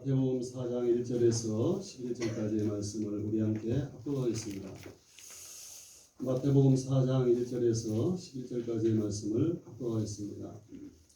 마태복음 4장 1절에서 11절까지의 말씀을 우리 함께 합독하겠습니다. 마태복음 4장 1절에서 11절까지의 말씀을 합독하겠습니다.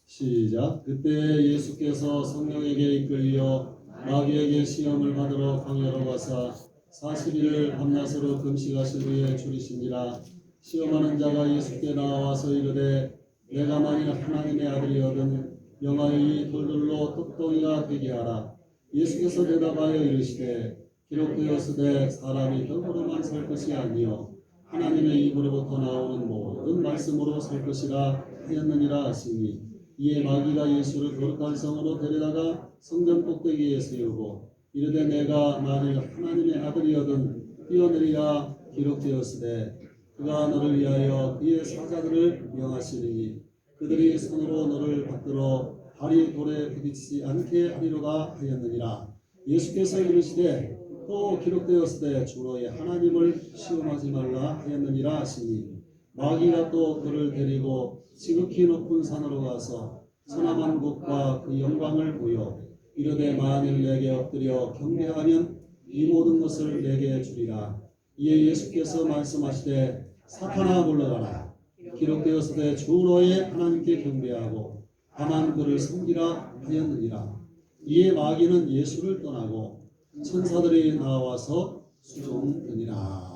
시작. 그때 예수께서 성령에게 이끌려 마귀에게 시험을 받으러 광야로 가사 40일을 밤낮으로 금식하신 후에 줄이신지라. 시험하는 자가 예수께 나와서 이르되 내가 만일 하나님의 아들이거든 명하여 이 돌들로 떡덩이가 되게 하라. 예수께서 대답하여 이르시되 기록되었으되 사람이 떡으로만 살 것이 아니요 하나님의 입으로부터 나오는 모든 말씀으로 살 것이라 하였느니라 하시니, 이에 마귀가 예수를 거룩한 성으로 데려다가 성전 꼭대기에 세우고 이르되 내가 만일 하나님의 아들이거든 뛰어내리라. 기록되었으되 그가 너를 위하여 그의 사자들을 명하시리니 그들이 손으로 너를 받들어 발이 돌에 부딪히지 않게 하리로다 하였느니라. 예수께서 이르시되 또 기록되었으되 주 너의 하나님을 시험하지 말라 하였느니라 하시니, 마귀가 또 그를 데리고 지극히 높은 산으로 가서 천하만국과 그 영광을 보여 이르되 만일 내게 엎드려 경배하면 이 모든 것을 내게 주리라. 이에 예수께서 말씀하시되 사탄아 물러가라. 기록되었으되 주 너의 하나님께 경배하고 다만 그를 섬기라 하였느니라. 이에 마귀는 예수를 떠나고 천사들이 나와서 수종되니라.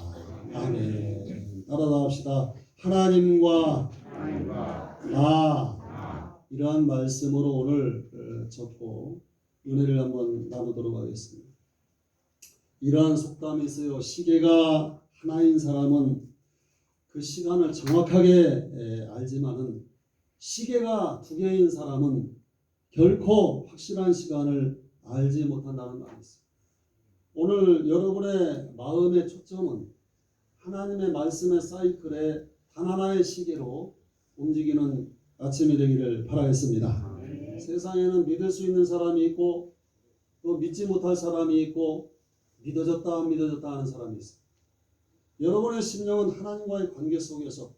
아멘. 따라다 합시다. 하나님과 나, 이러한 말씀으로 오늘 접고 은혜를 한번 나누도록 하겠습니다. 이러한 속담이 있어요. 시계가 하나인 사람은 그 시간을 정확하게 알지만은 시계가 두 개인 사람은 결코 확실한 시간을 알지 못한다는 말이 있습니다. 오늘 여러분의 마음의 초점은 하나님의 말씀의 사이클에 단 하나의 시계로 움직이는 아침이 되기를 바라겠습니다. 세상에는 믿을 수 있는 사람이 있고 또 믿지 못할 사람이 있고 믿어졌다 안 믿어졌다 하는 사람이 있습니다. 여러분의 심령은 하나님과의 관계 속에서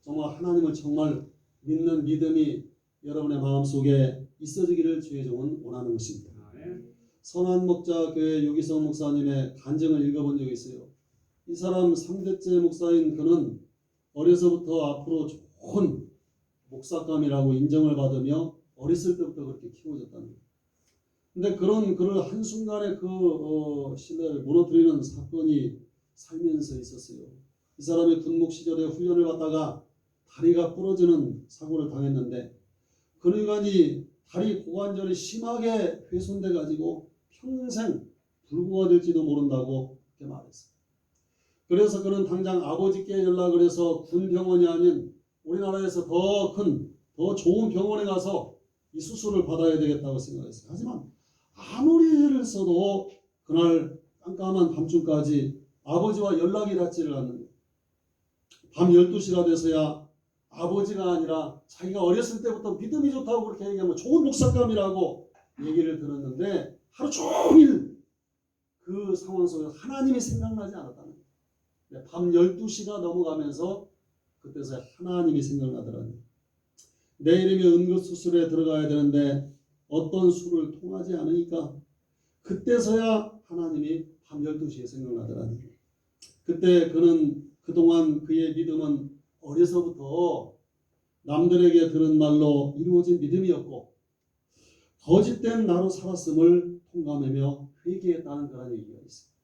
정말 하나님을 정말 믿는 믿음이 여러분의 마음속에 있어지기를 주의 종은 원하는 것입니다. 선한 목자 교회 유기성 목사님의 간증을 읽어본 적이 있어요. 이 사람 3대째 목사인 그는 어려서부터 앞으로 좋은 목사감이라고 인정을 받으며 어렸을 때부터 그렇게 키워졌다는 거예요. 근데 그런 그를 한순간에 신뢰를 무너뜨리는 사건이 살면서 있었어요. 이 사람이 군목 시절에 훈련을 받다가 다리가 부러지는 사고를 당했는데 그 인간이 다리 고관절이 심하게 훼손돼 가지고 평생 불구가 될지도 모른다고 그렇게 말했어요. 그래서 그는 당장 아버지께 연락을 해서 군 병원이 아닌 우리나라에서 더 좋은 병원에 가서 이 수술을 받아야 되겠다고 생각했어요. 하지만 아무리 애를 써도 그날 깜깜한 밤중까지 아버지와 연락이 닿지를 않는 거예요. 밤 12시가 돼서야 아버지가 아니라 자기가 어렸을 때부터 믿음이 좋다고 그렇게 얘기하면 좋은 목사감이라고 얘기를 들었는데 하루 종일 그 상황 속에서 하나님이 생각나지 않았다는 거예요. 밤 12시가 넘어가면서 그때서야 하나님이 생각나더라고요. 내일이면 응급수술에 들어가야 되는데 어떤 수를 통하지 않으니까 그때서야 하나님이 밤 12시에 생각나더라고요. 그때 그는 그동안 그의 믿음은 어려서부터 남들에게 들은 말로 이루어진 믿음이었고 거짓된 나로 살았음을 통감하며 회개했다는 그런 얘기가 있습니다.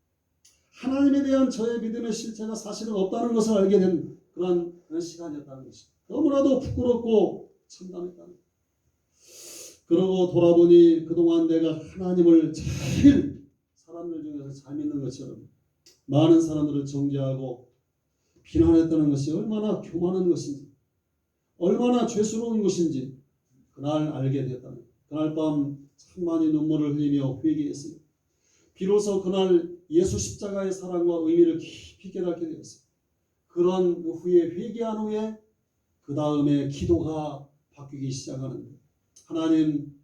하나님에 대한 저의 믿음의 실체가 사실은 없다는 것을 알게 된 그런 시간이었다는 것입니다. 너무나도 부끄럽고 참담했다는 거예요. 그러고 돌아보니 그동안 내가 하나님을 제일 사람들 중에서 잘 믿는 것처럼 많은 사람들을 정죄하고 비난했다는 것이 얼마나 교만한 것인지, 얼마나 죄스러운 것인지 그날 알게 되었다는 거예요. 그날 밤 참 많이 눈물을 흘리며 회개했어요. 비로소 그날 예수 십자가의 사랑과 의미를 깊이 깨닫게 되었어요. 그런 후에 회개한 후에 그 다음에 기도가 바뀌기 시작하는 거예요. 하나님,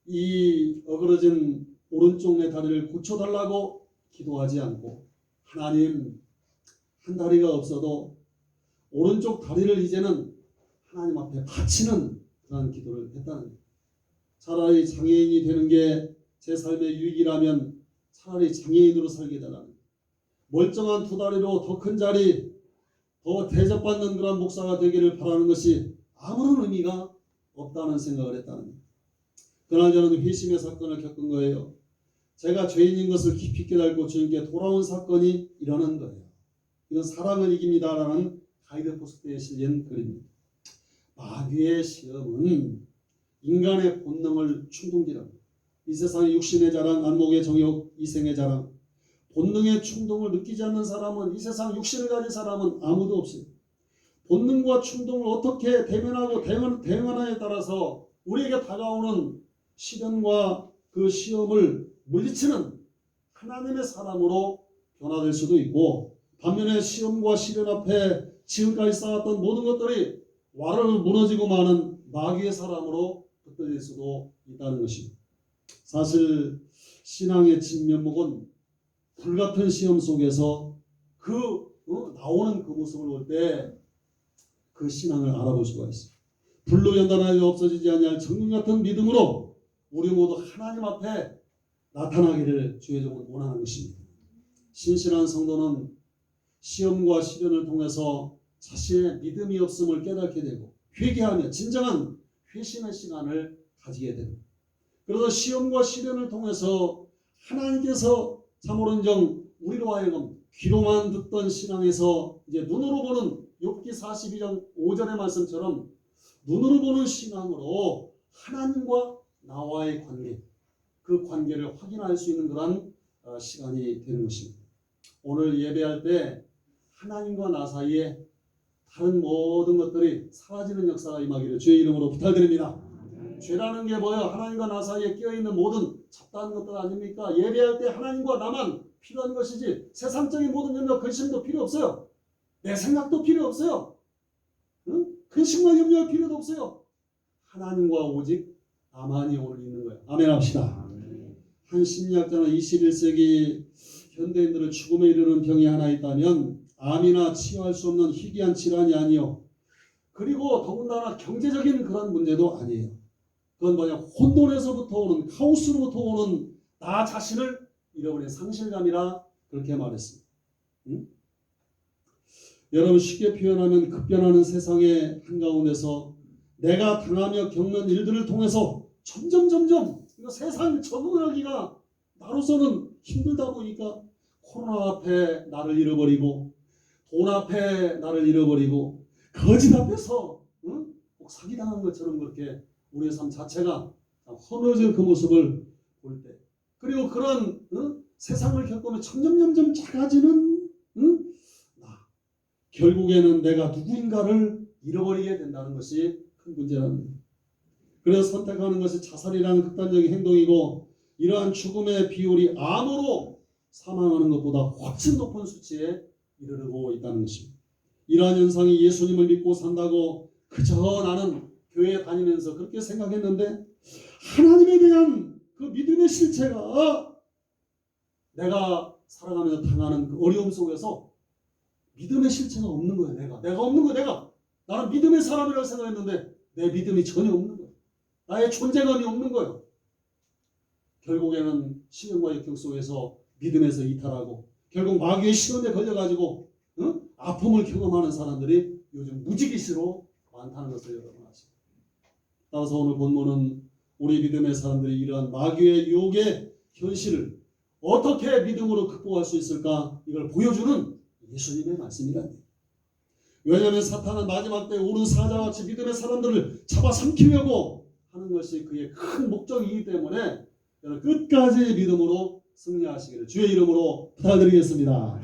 이 어그러진 오른쪽 내 다리를 고쳐달라고 기도하지 않고 하나님, 한 다리가 없어도 오른쪽 다리를 이제는 하나님 앞에 바치는 그런 기도를 했다는 거예요. 차라리 장애인이 되는 게 제 삶의 유익이라면 차라리 장애인으로 살게 달라는, 멀쩡한 두 다리로 더 큰 자리, 더 대접받는 그런 목사가 되기를 바라는 것이 아무런 의미가 없다는 생각을 했다는 거예요. 그날 저는 회심의 사건을 겪은 거예요. 제가 죄인인 것을 깊이 깨닫고 주님께 돌아온 사건이 일어난 거예요. 이건 사랑을 이깁니다라는 가이드포스트에 실린 글입니다. 마귀의 시험은 인간의 본능을 충동질합니다. 이 세상의 육신의 자랑, 안목의 정욕, 이생의 자랑, 본능의 충동을 느끼지 않는 사람은, 이 세상 육신을 가진 사람은 아무도 없어요. 본능과 충동을 어떻게 대면하고 대응하느냐에 따라서 우리에게 다가오는 시련과 그 시험을 물리치는 하나님의 사람으로 변화될 수도 있고, 반면에 시험과 시련 앞에 지금까지 쌓았던 모든 것들이 와르르 무너지고 마는 마귀의 사람으로 흩어질 수도 있다는 것입니다. 사실 신앙의 진면목은 불같은 시험 속에서 나오는 그 모습을 볼 때 그 신앙을 알아볼 수가 있어요. 불로 연단하여 없어지지 아니할 정금 같은 믿음으로 우리 모두 하나님 앞에 나타나기를 주의 종은 원하는 것입니다. 신실한 성도는 시험과 시련을 통해서 자신의 믿음이 없음을 깨닫게 되고 회개하며 진정한 회심의 시간을 가지게 됩니다. 그래서 시험과 시련을 통해서 하나님께서 참으론정 우리로 하여금 귀로만 듣던 신앙에서 이제 눈으로 보는 욥기 42장 5절의 말씀처럼 눈으로 보는 신앙으로 하나님과 나와의 관계, 그 관계를 확인할 수 있는 그런 시간이 되는 것입니다. 오늘 예배할 때 하나님과 나 사이에 다른 모든 것들이 사라지는 역사가 임하기를 주의 이름으로 부탁드립니다. 죄라는 게 뭐예요? 하나님과 나 사이에 끼어있는 모든 잡다한 것들 아닙니까? 예배할 때 하나님과 나만 필요한 것이지 세상적인 모든 염려 근심도 필요 없어요. 내 생각도 필요 없어요. 근심과 염려할 필요도 없어요. 하나님과 오직 나만이 오늘 있는 거예요. 아멘 합시다. 한 심리학자는 21세기 현대인들을 죽음에 이르는 병이 하나 있다면 암이나 치유할 수 없는 희귀한 질환이 아니요, 그리고 더군다나 경제적인 그런 문제도 아니에요. 그건 뭐냐, 혼돈에서부터 오는, 카오스로부터 오는 나 자신을 잃어버린 상실감이라 그렇게 말했습니다. 여러분, 쉽게 표현하면 급변하는 세상의 한가운데서 내가 당하며 겪는 일들을 통해서 점점 이거 세상 적응하기가 나로서는 힘들다 보니까 코로나 앞에 나를 잃어버리고, 돈 앞에 나를 잃어버리고, 거짓 앞에서 꼭 사기당한 것처럼 그렇게 우리의 삶 자체가 허물어진 그 모습을 볼 때, 그리고 그런 세상을 겪으면 점점 작아지는 나, 결국에는 내가 누구인가를 잃어버리게 된다는 것이 큰 문제라는 거예요. 그래서 선택하는 것이 자살이라는 극단적인 행동이고, 이러한 죽음의 비율이 암으로 사망하는 것보다 훨씬 높은 수치에 이르르고 있다는 것입니다. 이러한 현상이 예수님을 믿고 산다고 그저 나는 교회에 다니면서 그렇게 생각했는데, 하나님에 대한 그 믿음의 실체가 내가 살아가면서 당하는 그 어려움 속에서 믿음의 실체가 없는 거예요. 내가 없는 거예요. 나는 믿음의 사람이라고 생각했는데 내 믿음이 전혀 없는 거예요. 나의 존재감이 없는 거예요. 결국에는 시련과 역경 속에서 믿음에서 이탈하고 결국 마귀의 시험에 걸려가지고 아픔을 경험하는 사람들이 요즘 무지기수로 많다는 것을 여러분 아십니다. 따라서 오늘 본문은 우리 믿음의 사람들이 이러한 마귀의 유혹의 현실을 어떻게 믿음으로 극복할 수 있을까, 이걸 보여주는 예수님의 말씀이라니. 왜냐하면 사탄은 마지막 때 오른 사자같이 믿음의 사람들을 잡아삼키려고 하는 것이 그의 큰 목적이기 때문에 끝까지 믿음으로 승리하시기를 주의 이름으로 부탁드리겠습니다.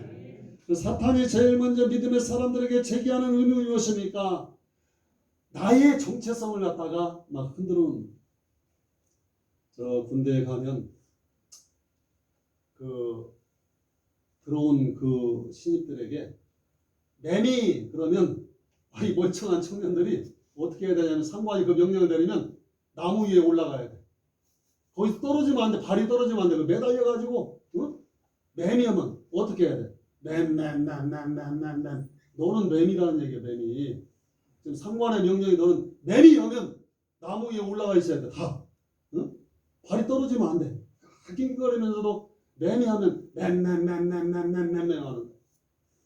사탄이 제일 먼저 믿음의 사람들에게 제기하는 의무는 무엇입니까? 나의 정체성을 갖다가 막 흔들어놓는. 저 군대에 가면 들어온 그 신입들에게 매미 그러면 이 멀쩡한 청년들이 어떻게 해야 되냐면, 상관이 그 명령을 내리면 나무 위에 올라가야 돼. 거기서 떨어지면 안 돼. 발이 떨어지면 안 돼. 매달려가지고 매미하면 어떻게 해야 돼? 맴. 너는 매미라는 얘기야. 매미. 지금 상관의 명령이 너는 매미 하면 나무 위에 올라가 있어야 돼. 다. 발이 떨어지면 안 돼. 낑낑거리면서도 매매하면 맴맴맴맴맴맴맴 하는 거예요.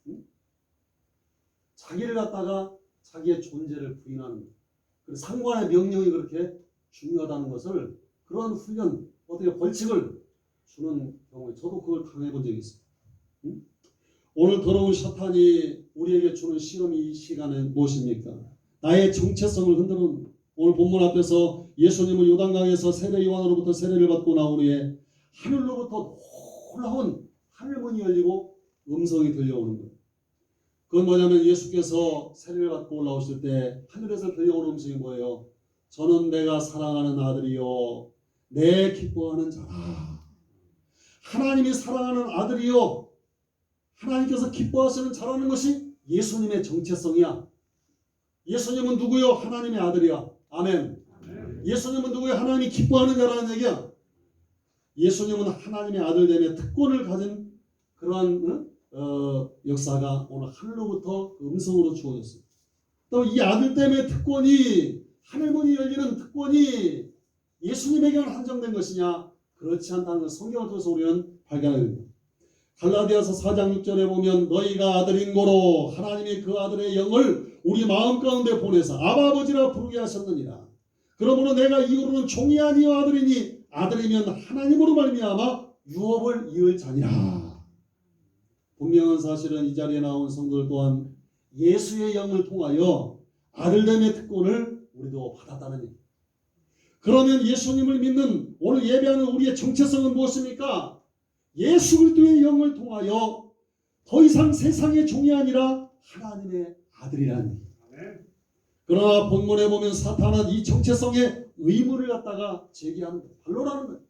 응? 자기를 갖다가 자기의 존재를 부인하는 거예요. 그리고 상관의 명령이 그렇게 중요하다는 것을 그런 훈련, 어떻게 벌칙을 주는 경우에 저도 그걸 당해본 적이 있어요. 응? 오늘 더러운 사탄이 우리에게 주는 시험이 이 시간에 무엇입니까? 나의 정체성을 흔드는, 오늘 본문 앞에서 예수님은 요단강에서 세례 요한으로부터 세례를 받고 나온 후에 하늘로부터 놀라운 하늘문이 열리고 음성이 들려오는 거예요. 그건 뭐냐면 예수께서 세례를 받고 올라오실 때 하늘에서 들려오는 음성이 뭐예요? 저는 내가 사랑하는 아들이요 내 기뻐하는 자라. 하나님이 사랑하는 아들이요 하나님께서 기뻐하시는 자라는 것이 예수님의 정체성이야. 예수님은 누구요? 하나님의 아들이야. 아멘. 예수님은 누구요? 하나님이 기뻐하는 자라는 얘기야. 예수님은 하나님의 아들됨의 특권을 가진 그러한 역사가 오늘 하늘로부터 음성으로 주어졌어요. 또 이 아들됨의 특권이 하늘문이 열리는 특권이 예수님에게만 한정된 것이냐? 그렇지 않다는 걸 성경을 통해서 우리는 발견하게 됩니다. 갈라디아서 4장 6절에 보면 너희가 아들인 고로 하나님이 그 아들의 영을 우리 마음 가운데 보내서 아바 아버지라 부르게 하셨느니라. 그러므로 내가 이후로는 종이 아니요 아들이니 아들이면 하나님으로 말미암아 유업을 이을 자니라. 분명한 사실은 이 자리에 나온 성도들 또한 예수의 영을 통하여 아들됨의 특권을 우리도 받았다는 얘기입니다. 그러면 예수님을 믿는 오늘 예배하는 우리의 정체성은 무엇입니까? 예수 그리스도의 영을 통하여 더 이상 세상의 종이 아니라 하나님의 아들이라는 얘기입니다. 그러나 본문에 보면 사탄은 이 정체성의 의문을 갖다가 제기하는 거예요. 반론하는 거예요.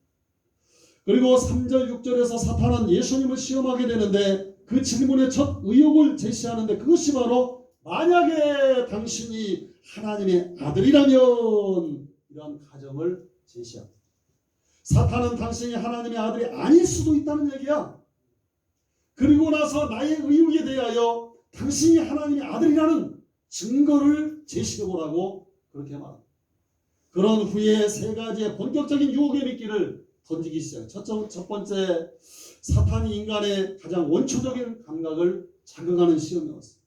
그리고 3절 6절에서 사탄은 예수님을 시험하게 되는데 그 질문의 첫 의혹을 제시하는데 그것이 바로 만약에 당신이 하나님의 아들이라면 이런 가정을 제시합니다. 사탄은 당신이 하나님의 아들이 아닐 수도 있다는 얘기야. 그리고 나서 나의 의혹에 대하여 당신이 하나님의 아들이라는 증거를 제시해보라고 그렇게 말합니다. 그런 후에 세 가지의 본격적인 유혹의 미끼를 던지기 시작해요. 첫 번째, 사탄이 인간의 가장 원초적인 감각을 자극하는 시험이었어요.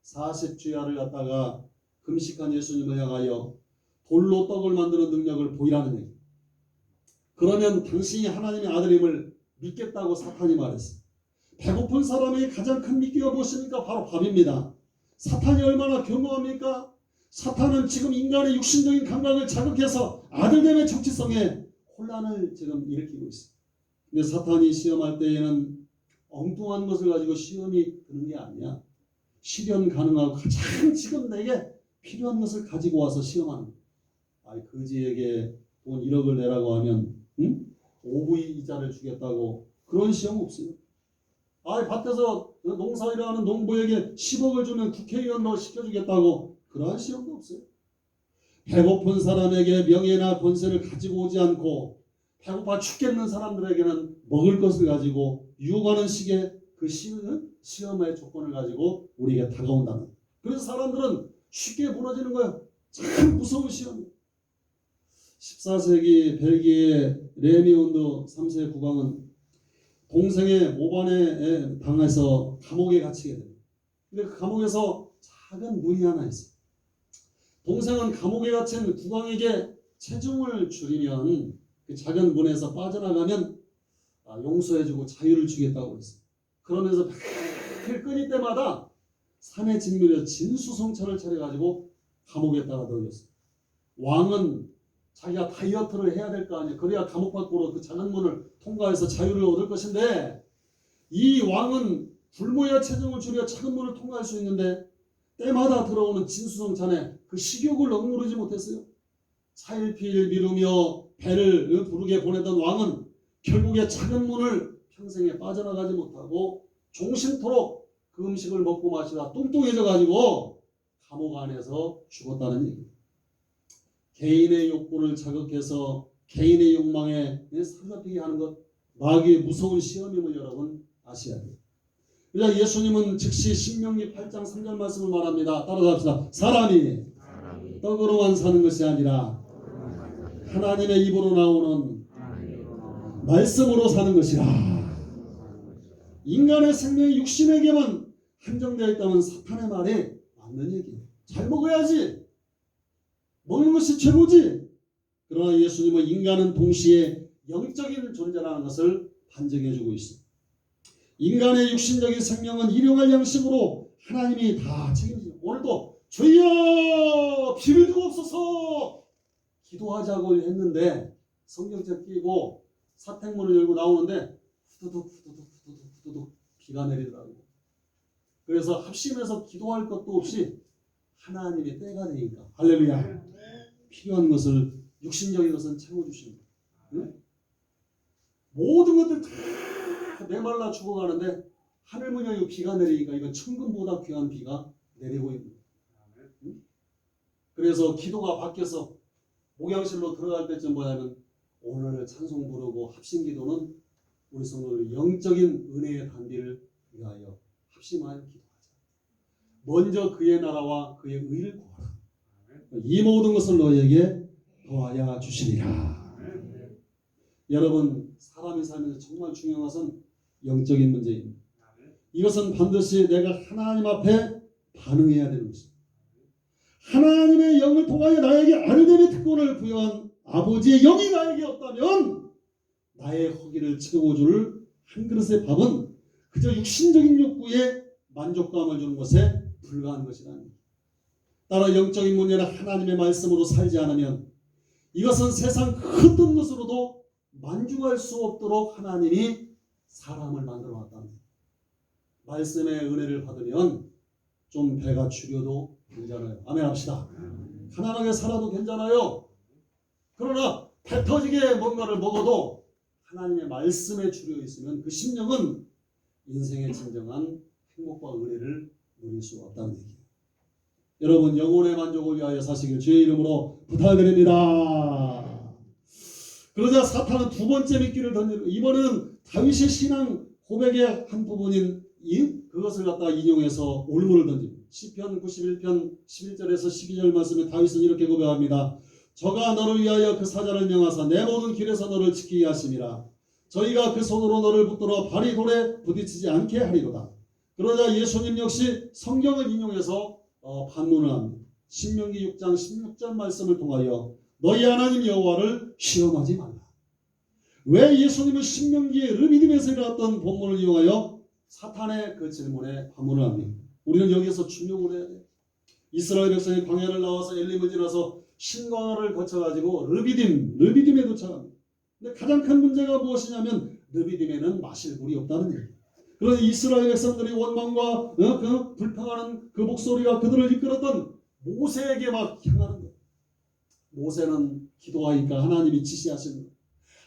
40주야를 갖다가 금식한 예수님을 향하여 돌로 떡을 만드는 능력을 보이라는 얘기. 그러면 당신이 하나님의 아들임을 믿겠다고 사탄이 말했어요. 배고픈 사람에게 가장 큰 미끼가 무엇입니까? 바로 밥입니다. 사탄이 얼마나 교묘합니까? 사탄은 지금 인간의 육신적인 감각을 자극해서 아들됨의 정체성에 혼란을 지금 일으키고 있어요. 근데 사탄이 시험할 때에는 엉뚱한 것을 가지고 시험이 드는 게 아니야. 실현 가능하고 가장 지금 내게 필요한 것을 가지고 와서 시험하는 거야. 아이 거지에게 돈 1억을 내라고 하면 5분의 이자를 주겠다고 그런 시험 없어요. 아이 밭에서 농사일을 하는 농부에게 10억을 주면 국회의원도 시켜주겠다고 그러한 시험도 없어요. 배고픈 사람에게 명예나 권세를 가지고 오지 않고 배고파 죽겠는 사람들에게는 먹을 것을 가지고 유혹하는 식의 그 시험의 조건을 가지고 우리에게 다가온다는 거예요. 그래서 사람들은 쉽게 무너지는 거예요. 참 무서운 시험이에요. 14세기 벨기에 레미온드 3세 국왕은 동생의 모반에 당해서 감옥에 갇히게 됩니다. 근데 그 감옥에서 작은 문이 하나 있어요. 동생은 감옥에 갇힌 국왕에게 체중을 줄이면 그 작은 문에서 빠져나가면 용서해주고 자유를 주겠다고 했어요. 그러면서 그 끊일 때마다 산에 짓밀려 진수성찬을 차려가지고 감옥에다가 넣었어요. 왕은 자기가 다이어트를 해야 될 거 아니에요. 그래야 감옥 밖으로 그 작은 문을 통과해서 자유를 얻을 것인데 이 왕은 굶어야 체중을 줄여 작은 문을 통과할 수 있는데 때마다 들어오는 진수성찬에 그 식욕을 억누르지 못했어요. 차일피일 미루며 배를 부르게 보내던 왕은 결국에 작은 문을 평생에 빠져나가지 못하고 종신토록 그 음식을 먹고 마시다 뚱뚱해져 가지고 감옥 안에서 죽었다는 얘기입니다. 개인의 욕구를 자극해서 개인의 욕망에 사로잡히게 하는 것 마귀의 무서운 시험임을 여러분 아셔야 돼요. 그러자 예수님은 즉시 신명기 8장 3절 말씀을 말합니다. 따라갑시다. 사람이 떡으로만 사는 것이 아니라 하나님의 입으로 나오는 말씀으로 사는 것이라. 인간의 생명이 육신에게만 한정되어 있다면 사탄의 말에 맞는 얘기예요. 잘 먹어야지. 먹는 것이 최고지. 그러나 예수님은 인간은 동시에 영적인 존재라는 것을 반증해주고 있습니다. 인간의 육신적인 생명은 일용할 양식으로 하나님이 다 책임집니다. 오늘도 주여 비를 주옵소서 기도하자고 했는데 성경책 끼고 사택문을 열고 나오는데 후두둑 비가 내리더라고요. 그래서 합심해서 기도할 것도 없이 하나님의 때가 되니까 할렐루야. 필요한 것을 육신적인 것은 채워주십니다. 응? 모든 것들 다 메말라 죽어가는데 하늘 문양이 비가 내리니까 이건 천금보다 귀한 비가 내리고 있는 거예요. 응? 그래서 기도가 바뀌어서 목양실로 들어갈 때쯤 뭐냐면 오늘 찬송 부르고 합심 기도는 우리 성도들 영적인 은혜의 단비를 위하여 합심하여 기도하자. 먼저 그의 나라와 그의 의를 구하라. 이 모든 것을 너에게 더하여 주시리라. 여러분 사람이 살면서 정말 중요한 것은 영적인 문제입니다. 이것은 반드시 내가 하나님 앞에 반응해야 되는 것입니다. 하나님의 영을 통하여 나에게 아르데미 특권을 부여한 아버지의 영이 나에게 없다면 나의 허기를 채워줄 한 그릇의 밥은 그저 육신적인 욕구에 만족감을 주는 것에 불과한 것이라는 것입니다. 따라 영적인 문제는 하나님의 말씀으로 살지 않으면 이것은 세상 어떤 것으로도 만족할 수 없도록 하나님이 사람을 만들어 놨답니다. 말씀의 은혜를 받으면 좀 배가 추려도 괜찮아요. 아멘 합시다. 가난하게 살아도 괜찮아요. 그러나 배 터지게 뭔가를 먹어도 하나님의 말씀에 주려 있으면 그 심령은 인생의 진정한 행복과 은혜를 누릴 수가 없다는 얘기예요. 여러분 영혼의 만족을 위하여 사시길 주의 이름으로 부탁드립니다. 그러자 사탄은 두 번째 미끼를 던지고 이번에는 다윗의 신앙 고백의 한 부분인 그것을 갖다가 인용해서 올무를 던집니다. 시편 91편 11절에서 12절 말씀에 다윗은 이렇게 고백합니다. 저가 너를 위하여 그 사자를 명하사 내 모든 길에서 너를 지키게 하심이라. 저희가 그 손으로 너를 붙들어 발이 돌에 부딪히지 않게 하리로다. 그러자 예수님 역시 성경을 인용해서 반문을 합니다. 신명기 6장 16절 말씀을 통하여 너희 하나님 여호와를 시험하지 말라. 왜 예수님은 신명기의 르비딤에서 일어났던 본문을 이용하여 사탄의 그 질문에 반문을 합니다. 우리는 여기서 중용을 해야 돼요. 이스라엘 백성이 광야를 나와서 엘림을 지나서 신광야를 거쳐가지고 르비딤에 도착합니다. 근데 가장 큰 문제가 무엇이냐면 르비딤에는 마실 물이 없다는 얘기예요. 그런데 이스라엘 백성들이 원망과 그 불평하는 그 목소리가 그들을 이끌었던 모세에게 막 향하는 거예요. 모세는 기도하니까 하나님이 지시하신 거예요.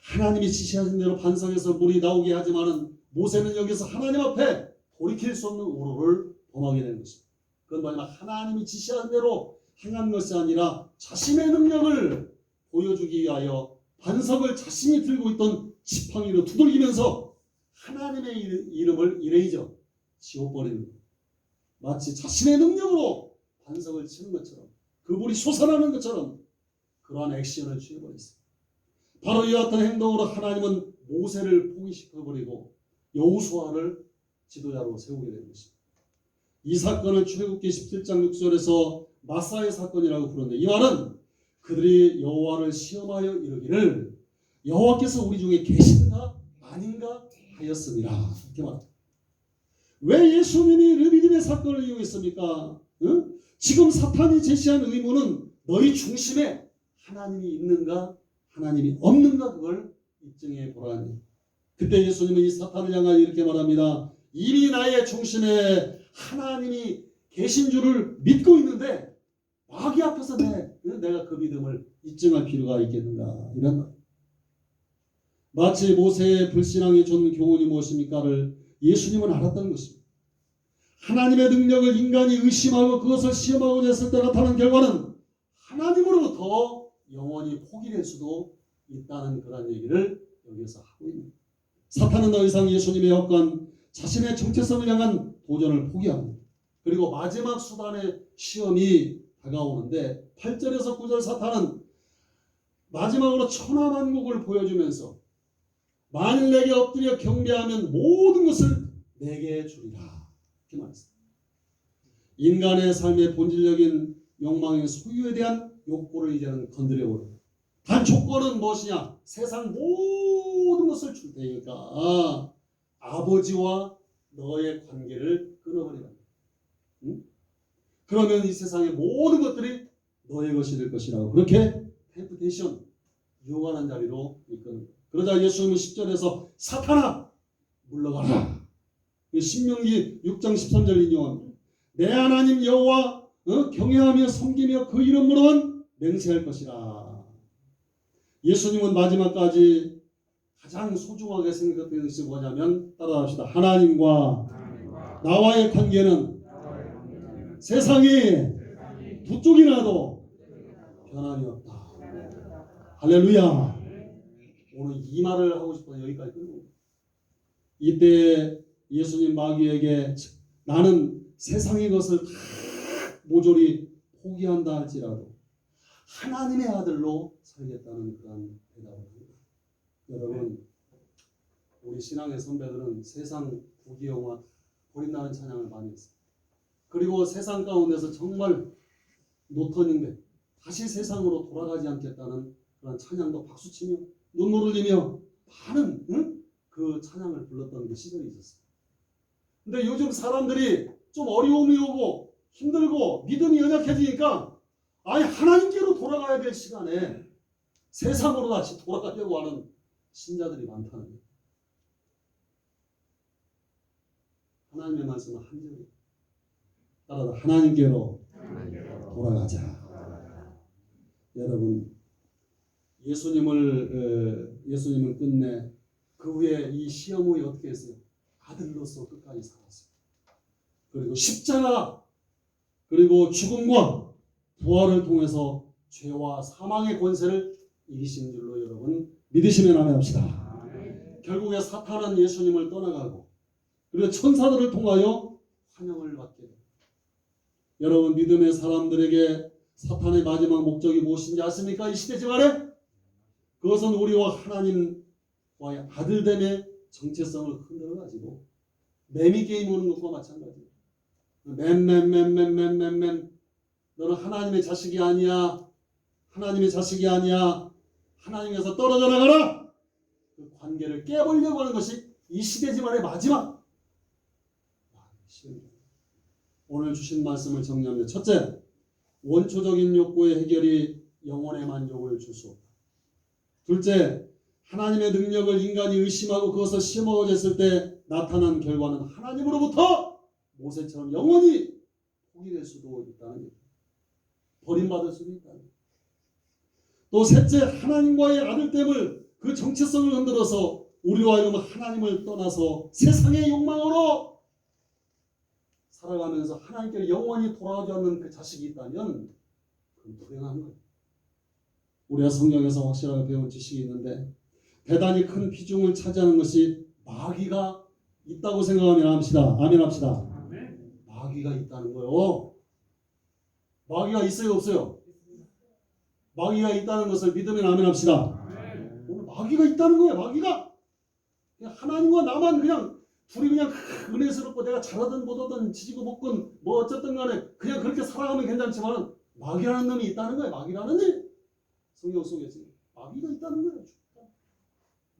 하나님이 지시하신 대로 반석에서 물이 나오게 하지만은 모세는 여기서 하나님 앞에 돌이킬 수 없는 우로를 범하게 되는 것입니다. 그건 뭐냐면 하나님이 지시한 대로 행한 것이 아니라 자신의 능력을 보여주기 위하여 반석을 자신이 들고 있던 지팡이로 두들기면서 하나님의 이름을 이레이저 지워버리는 거예요. 마치 자신의 능력으로 반석을 치는 것처럼 그 불이 솟아나는 것처럼 그러한 액션을 취해버렸어요. 바로 이와 같은 행동으로 하나님은 모세를 포기시켜버리고 여호수아를 지도자로 세우게 된 것입니다. 이 사건을 출애굽기 17장 6절에서 마사의 사건이라고 부르는데 이 말은 그들이 여호와를 시험하여 이르기를 여호와께서 우리 중에 계신가 아닌가 하였습니다. 이렇게 말합니다. 왜 예수님이 르비딤의 사건을 이용했습니까? 지금 사탄이 제시한 의무는 너희 중심에 하나님이 있는가 하나님이 없는가 그걸 입증해 보라니. 그때 예수님은 이 사탄을 향하여 이렇게 말합니다. 이미 나의 중심에 하나님이 계신 줄을 믿고 있는데 마귀 앞에서 내가 그 믿음을 입증할 필요가 있겠는가 이런 말. 마치 모세의 불신앙이 준 교훈이 무엇입니까를 예수님은 알았던 것입니다. 하나님의 능력을 인간이 의심하고 그것을 시험하고자 했을 때 나타난 결과는 하나님으로부터 영원히 포기될 수도 있다는 그런 얘기를 여기서 하고 있습니다. 사탄은 더 이상 예수님의 역관 자신의 정체성을 향한 도전을 포기합니다. 그리고 마지막 수단의 시험이 다가오는데 8절에서 9절 사탄은 마지막으로 천하만국을 보여주면서 만일 내게 엎드려 경배하면 모든 것을 내게 주리라. 이렇게 말했습니다. 인간의 삶의 본질적인 욕망의 소유에 대한 욕구를 이제는 건드려버려요. 단 조건은 무엇이냐? 세상 모든 것을 줄 테니까 아버지와 너의 관계를 끊어버리라. 응? 그러면 이 세상의 모든 것들이 너의 것이 될 것이라고 그렇게 템프테이션, 유혹하는 자리로 이끄는 거예요. 그러자 예수님은 10절에서 사탄아 물러가라. 신명기 6장 13절 인용합니다. 내 하나님 여호와 경외하며 섬기며 그 이름으로만 맹세할 것이라. 예수님은 마지막까지 가장 소중하게 생각했던 것이 뭐냐면 따라합시다. 하나님과 나와의 관계는 세상이 두 쪽이 나도 변함이 없다. 할렐루야. 오늘 이 말을 하고 싶어서 여기까지 끌고 이때 예수님 마귀에게 나는 세상의 것을 다 모조리 포기한다 할지라도 하나님의 아들로 살겠다는 그런 대답을 합니다. 여러분, 우리 신앙의 선배들은 세상 부귀영화 버린다는 찬양을 많이 했어요. 그리고 세상 가운데서 정말 노터닝돼 다시 세상으로 돌아가지 않겠다는 그런 찬양도 박수치며 눈물을 흘리며 많은 그 찬양을 불렀던 그 시절이 있었어요. 근데 요즘 사람들이 좀 어려움이 오고 힘들고 믿음이 연약해지니까 아예 하나님께로 돌아가야 될 시간에 세상으로 다시 돌아가려고 하는 신자들이 많다는 거예요. 하나님의 말씀은 한절이에요. 따라서 하나님께로 돌아가자. 여러분, 예수님은 끝내 그 후에 이 시험 후에 어떻게 했어요? 아들로서 끝까지 살았어요. 그리고 십자가 그리고 죽음과 부활을 통해서 죄와 사망의 권세를 이기신 줄로 여러분 믿으시면 아멘 합시다. 결국에 사탄은 예수님을 떠나가고 그리고 천사들을 통하여 환영을 받게 됩니다. 여러분, 믿음의 사람들에게 사탄의 마지막 목적이 무엇인지 아십니까? 이 시대지 말에 그것은 우리와 하나님과의 아들됨의 정체성을 흔들어가지고 매미 게임 오는 것과 마찬가지예요. 맨 너는 하나님의 자식이 아니야. 하나님의 자식이 아니야. 하나님에서 떨어져 나가라. 그 관계를 깨버리려고 하는 것이 이 시대지만의 마지막 시대입니다. 오늘 주신 말씀을 정리합니다. 첫째, 원초적인 욕구의 해결이 영혼의 만족을 줄 수 없다. 둘째, 하나님의 능력을 인간이 의심하고 그것을 시험하고자 때 나타난 결과는 하나님으로부터 모세처럼 영원히 포기될 수도 있다는 얘기입니다. 버림받을 수도 있다는 얘기입니다. 또 셋째, 하나님과의 아들됨을 그 정체성을 흔들어서 우리로 하여금 하나님을 떠나서 세상의 욕망으로 살아가면서 하나님께 영원히 돌아가지 않는 그 자식이 있다면 그건 불행한 거예요. 우리가 성경에서 확실하게 배운 지식이 있는데 대단히 큰 비중을 차지하는 것이 마귀가 있다고 생각하면 합시다. 아멘 합시다. 마귀가 있다는 거예요. 마귀가 있어요, 없어요? 마귀가 있다는 것을 믿으면 아멘 합시다. 오늘 마귀가 있다는 거예요. 마귀가 그냥 하나님과 나만 그냥 둘이 그냥 은혜스럽고 내가 잘하든 못하든 지지고 볶든 뭐 어쨌든 간에 그냥 그렇게 살아가면 괜찮지만 마귀라는 놈이 있다는 거예요. 마귀라는 놈이 성경 속에서 마귀가 있다는 거예요.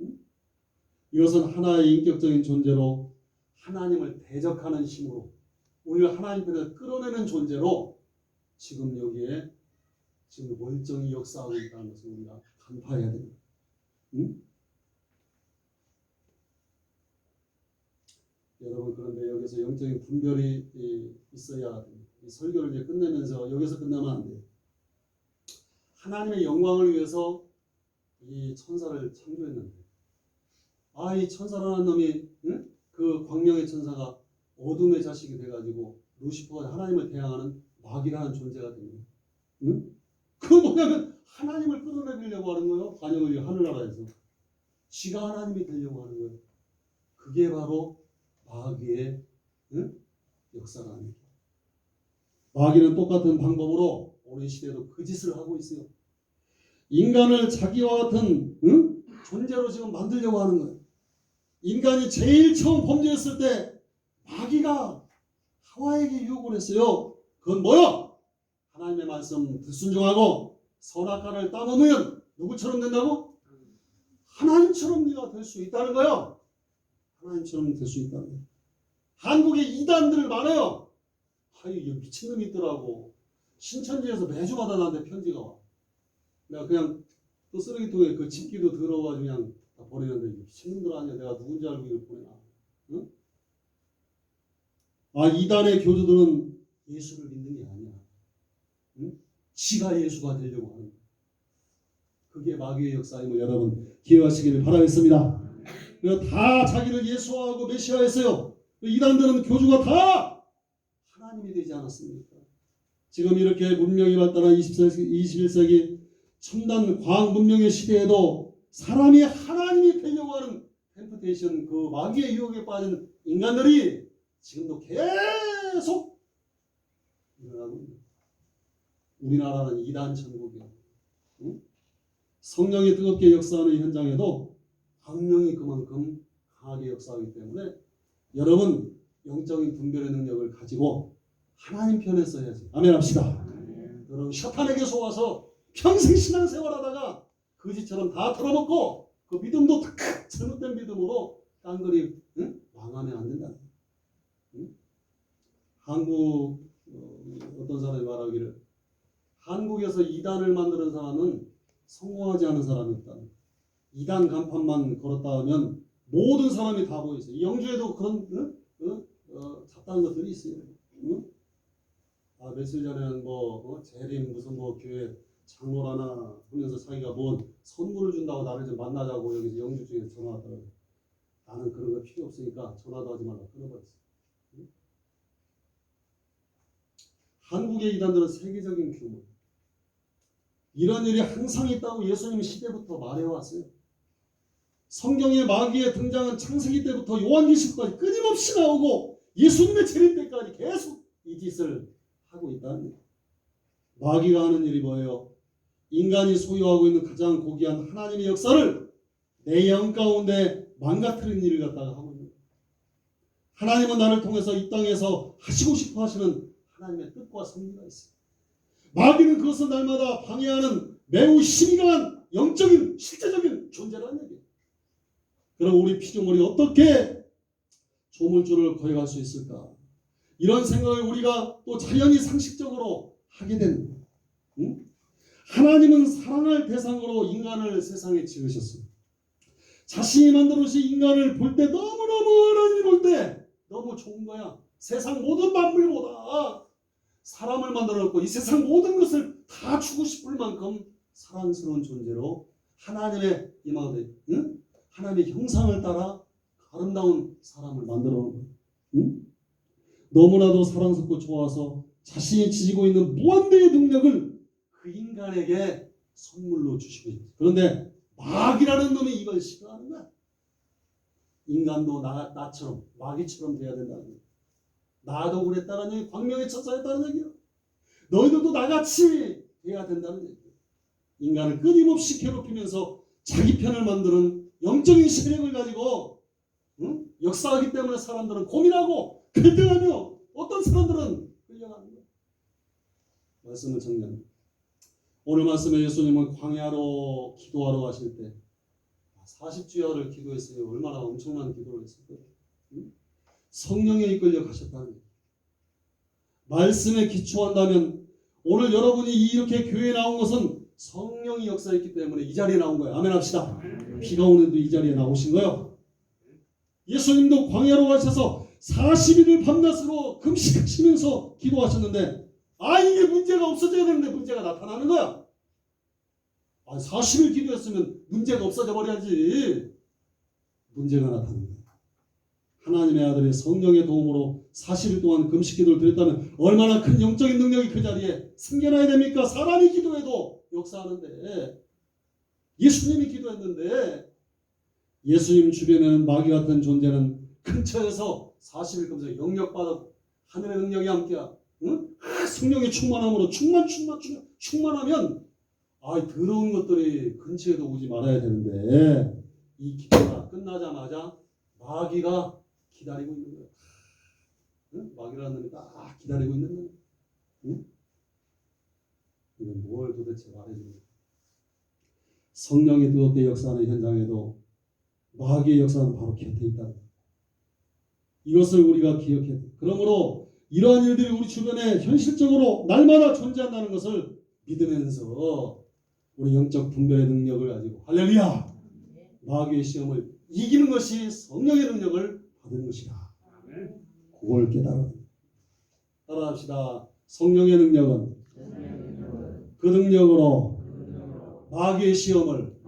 응? 이것은 하나의 인격적인 존재로 하나님을 대적하는 힘으로 우리를 하나님께로 끌어내는 존재로 지금 여기에 지금 멀쩡히 역사하고 있다는 것을 우리가 간파해야 됩니다. 응? 여러분, 그런데 여기서 영적인 분별이 있어야 됩니다. 이 설교를 이제 끝내면서 여기서 끝나면 안 돼요. 하나님의 영광을 위해서 이 천사를 창조했는데 이 천사라는 놈이 그 광명의 천사가 어둠의 자식이 돼가지고 루시퍼가 하나님을 대항하는 마귀라는 존재가 됩니다. 그 뭐냐면 하나님을 끌어내려고 하는 거예요. 반영을 위해 하늘나라에서 지가 하나님이 되려고 하는 거예요. 그게 바로 마귀의 역사가 아닙니다. 마귀는 똑같은 방법으로 오늘 시대에도 그 짓을 하고 있어요. 인간을 자기와 같은 존재로 지금 만들려고 하는 거예요. 인간이 제일 처음 범죄했을 때 마귀가 하와에게 유혹을 했어요. 그건 뭐요? 하나님의 말씀 불순종하고 선악과를 따먹으면 누구처럼 된다고? 하나님처럼 네가 될 수 있다는 거예요. 하나님처럼 될 수 있다는 거예요. 한국에 이단들 많아요. 아유, 이 미친놈이 있더라고. 신천지에서 매주마다 나한테 편지가 와. 내가 그냥 또 쓰레기통에 그 집기도 더러워가지고 그냥 다 버리는데 미친놈들 아니야. 내가 누군지 알고 이걸 보내나. 응? 아, 이단의 교주들은 예수를 믿는 게 아니야. 응? 지가 예수가 되려고 하는 거야. 그게 마귀의 역사임을 여러분 기억하시기를 바라겠습니다. 다 자기를 예수화하고 메시아했어요. 이단들은 교주가 다 하나님이 되지 않았습니까? 지금 이렇게 문명이 발달한 21세기 첨단 과학 문명의 시대에도 사람이 하나님이 되려고 하는 템프테이션, 그 마귀의 유혹에 빠진 인간들이 지금도 계속 일어나고 있는. 우리나라는 이단 천국이야. 응? 성령이 뜨겁게 역사하는 현장에도 악령이 그만큼 강하게 역사하기 때문에 여러분 영적인 분별의 능력을 가지고 하나님 편에 서야지. 아멘 합시다. 여러분 샤탄에게 속아서 평생 신앙생활하다가 거지처럼 다 털어먹고 그 믿음도 잘못된 믿음으로 깡그리 망하면 안 된다. 응? 한국 어떤 사람이 말하기를 한국에서 이단을 만드는 사람은 성공하지 않은 사람이 없다. 이단 간판만 걸었다 하면 모든 사람이 다 보이세요. 영주에도 그런 잡다한 것들이 있어요. 아, 며칠 전에는 재림 무슨 교회 장로라나 하면서 자기가 선물을 준다고 나를 좀 만나자고 여기서 영주 중에 전화 왔더라고요. 나는 그런 거 필요 없으니까 전화도 하지 말라 끊어버렸어. 한국의 이단들은 세계적인 규모. 이런 일이 항상 있다고 예수님이 시대부터 말해왔어요. 성경에 마귀의 등장은 창세기 때부터 요한계시록까지 끊임없이 나오고 예수님의 재림 때까지 계속 이 짓을 하고 있다는 거예요. 마귀가 하는 일이 뭐예요? 인간이 소유하고 있는 가장 고귀한 하나님의 역사를 내 영 가운데 망가뜨리는 일을 갖다가 하고 있는 거예요. 하나님은 나를 통해서 이 땅에서 하시고 싶어 하시는 하나님의 뜻과 섭리가 있어요. 마귀는 그것을 날마다 방해하는 매우 힘이 강한 영적인 실제적인 존재라는 얘기예요. 그럼 우리 피조물이 어떻게 조물주를 거역할 수 있을까? 이런 생각을 우리가 또 자연히 상식적으로 하게 되는 거예요. 응? 하나님은 사랑할 대상으로 인간을 세상에 지으셨어요. 자신이 만들어주신 인간을 볼 때 너무너무 하나님이 볼 때 너무 좋은 거야. 세상 모든 만물보다 사람을 만들어놓고 이 세상 모든 것을 다 주고 싶을 만큼 사랑스러운 존재로 하나님의 이마에 하나님의 형상을 따라 아름다운 사람을 만들어 놓은 거예요. 응? 너무나도 사랑스럽고 좋아서 자신이 지니고 있는 무한대의 능력을 그 인간에게 선물로 주시고 있어요. 그런데 마귀라는 놈이 이걸 싫어하는 거야. 인간도 나처럼 마귀처럼 돼야 된다는 거예요. 나도 그랬다는 얘기, 광명의 천사였다는 얘기예요. 너희들도 나같이 돼야 된다는 얘기예요. 인간을 끊임없이 괴롭히면서 자기 편을 만드는 영적인 세력을 가지고 역사하기 때문에 사람들은 고민하고 갈등하며 어떤 사람들은 끌려가는 거예요. 말씀을 정리합니다. 오늘 말씀에 예수님은 광야로 기도하러 가실 때 40주야를 기도했어요. 얼마나 엄청난 기도를 했을 거예요. 성령에 이끌려 가셨다는 거예요. 말씀에 기초한다면 오늘 여러분이 이렇게 교회에 나온 것은 성령이 역사했기 때문에 이 자리에 나온 거예요. 아멘 합시다. 비가 오는데도 이 자리에 나오신 거예요. 예수님도 광야로 가셔서 40일을 밤낮으로 금식하시면서 기도하셨는데 이게 문제가 없어져야 되는데 문제가 나타나는 거야. 40일 기도했으면 문제가 없어져 버려야지. 문제가 나타나는 거야. 하나님의 아들의 성령의 도움으로 40일 동안 금식 기도를 드렸다면 얼마나 큰 영적인 능력이 그 자리에 생겨나야 됩니까? 사람이 기도해도 역사하는데 예수님이 기도했는데 예수님 주변에는 마귀 같은 존재는 근처에서 40일 금식 영역받았고 하늘의 능력이 함께야. 성령의 충만함으로 충만하면 더러운 것들이 근처에도 오지 말아야 되는데 이 기도가 끝나자마자 마귀가 기다리고 있는 거야. 응? 마귀라는 놈이 딱 기다리고 있는 거야. 응? 이건 뭘 도대체 말해주는 거야. 성령이 뜨겁게 역사하는 현장에도 마귀의 역사는 바로 곁에 있다는 거야. 이것을 우리가 기억해야 돼. 그러므로 이러한 일들이 우리 주변에 현실적으로 날마다 존재한다는 것을 믿으면서 우리 영적 분별의 능력을 가지고 할렐루야! 마귀의 시험을 이기는 것이 성령의 능력을 받은 것이다. 그걸 깨달아. 따라합시다. 성령의 능력은 그 능력으로 마귀의 시험을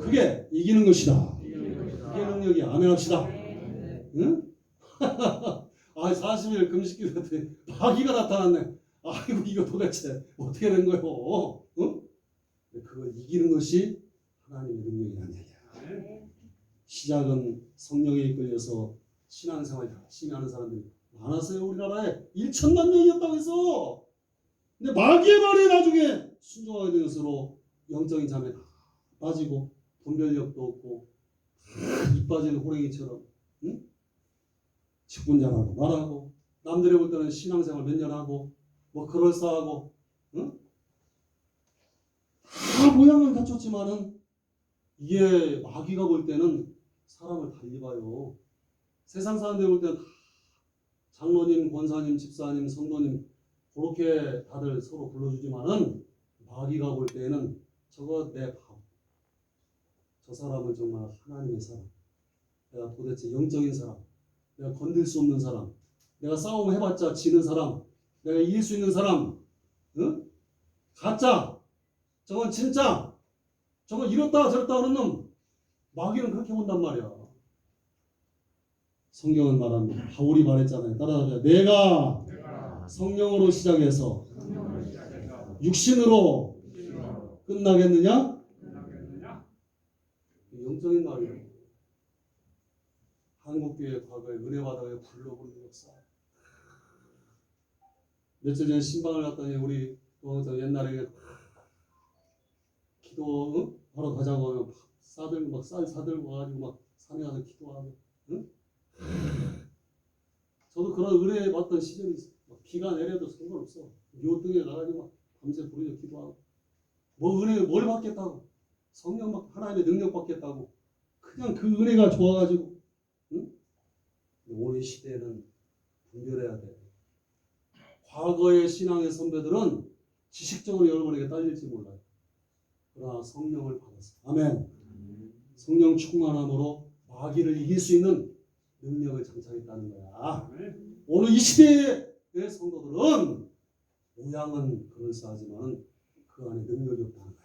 그게 이기는 것이다. 그게 능력이야. 아멘 합시다. 응? 40일 금식기도 했더니 마귀가 나타났네. 아이고 이거 도대체 어떻게 된 거요? 응? 그걸 이기는 것이 하나님의 능력이라는 얘기야. 시작은 성령에 이끌려서 신앙생활 열심히 하는 사람들이 많았어요. 우리나라에 1천만 명이었다고 해서. 근데 마귀의 말에 나중에 순종하게 된 것으로 영적인 잠에 다 빠지고 분별력도 없고 입 빠지는 호랭이처럼 응? 직분자라고 말하고 남들이 볼 때는 신앙생활 몇 년 하고 뭐 그럴싸하고 응? 다 모양은 갖췄지만은 이게 마귀가 볼 때는 사람을 달리 봐요. 세상 사람들이 볼 때는 다 장로님, 권사님, 집사님, 성도님 그렇게 다들 서로 불러주지만은 마귀가 볼 때는 저거 내 밥. 저 사람은 정말 하나님의 사람. 내가 도대체 영적인 사람. 내가 건들 수 없는 사람. 내가 싸움 해봤자 지는 사람. 내가 이길 수 있는 사람. 응? 가짜. 저건 진짜. 저건 이렇다 저렇다 하는 놈. 마귀는 그렇게 본단 말이야. 성경은 말합니다. 바울이 말했잖아요. 따라하자. 내가 성령으로 시작해서 육신으로 끝나겠느냐? 영적인 말이에요. 한국교회 과거에 은혜 받아서 불러보는 역사. 며칠 전에 신방을 갔더니 우리 옛날에 기도 하러 가자고 하면 쌀 사들고 가지고 막 산에 가서 기도하고. 응? 저도 그런 은혜 받던 시절이 있어. 비가 내려도 상관없어. 묘등에 가가지고 막 밤새 부르짖어 기도하고. 뭐 은혜 뭘 받겠다고? 성령 막 하나님의 능력 받겠다고. 그냥 그 은혜가 좋아가지고. 응? 오늘 시대에는 분별해야 돼. 과거의 신앙의 선배들은 지식적으로 여러분에게 딸릴지 몰라요. 그러나 성령을 받았어. 아멘. 성령 충만함으로 마귀를 이길 수 있는 능력을 장착했다는 거야. 오늘 이 시대의 성도들은 모양은 그럴싸하지만 그 안에 능력이 없다는 거야.